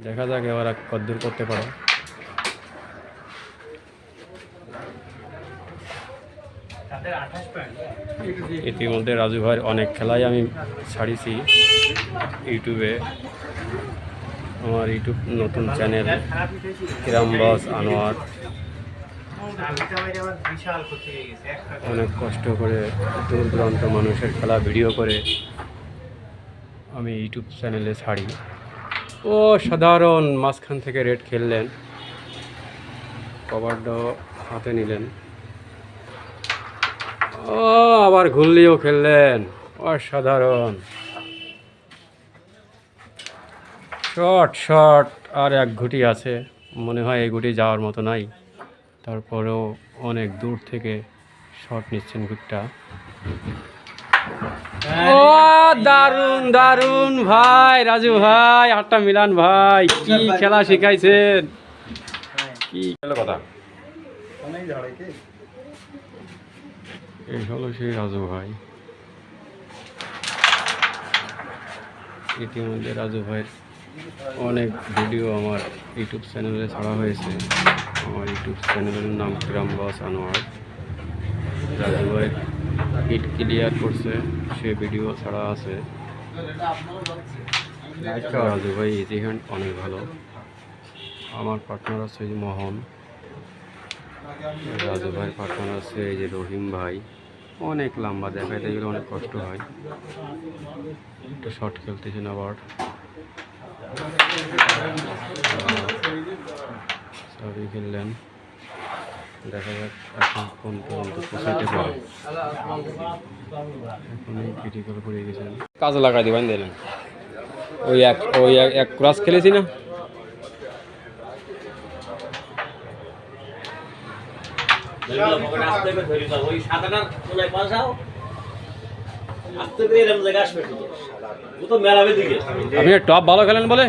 দেখা যাক এবার কতদূর করতে পারো। ইতিমধ্যে রাজু ভাইয়ের অনেক খেলাই আমি ছাড়িয়েছি ইউটিউবে। আমার ইউটিউব নতুন চ্যানেল গ্রাম বস আনোয়ার। অনেক কষ্ট করে দূর দূরান্ত মানুষের খেলা ভিডিও করে আমি ইউটিউব চ্যানেলে ছাড়ি। ও সাধারণ মাঝখান থেকে রেড খেললেন, কভারটা হাতে নিলেন, ও আবার ঘুরলিও খেললেন, অসাধারণ শট শট। আর এক গুটি আছে, মনে হয় এই গুটি যাওয়ার মতো নাই, তারপরেও অনেক দূর থেকে শট নিচ্ছেন গুটটা। ও দারুণ দারুণ ভাই রাজু ভাই, হাতটা মিলান ভাই, কি খেলা শিখাইছেন, কি কথা। এই হলো সেই রাজু ভাই। ইতিমধ্যে রাজু ভাইয়ের অনেক ভিডিও আমার ইউটিউব চ্যানেলে ছাড়া হয়েছে। আমার ইউটিউব চ্যানেলের নাম গ্রাম বস আনোয়ার। রাজু ভাই হিট ক্লিয়ার করছে, সে ভিডিও ছাড়া আছে। রাজু ভাই ইজি হ্যান্ড অনেক ভালো। আমার পার্টনার আছে এই যে মোহন, রাজু ভাইয়ের পার্টনার আছে এই যে রহিম ভাই। অনেক লম্বা, দেখাইতে গেলে অনেক কষ্ট হয়। একটা শট খেলতেছেন আবার, সবই খেললেন। দেখা যাক এখন কোন পর্যন্ত পৌঁছাইতে পারে। এখন এই ক্রিটিক্যাল করে গেছেন, কাজে লাগাই দিবেন দিলেন। ওই এক ক্রস খেলেছি না, আপনি টপ ভালো খেলেন বলে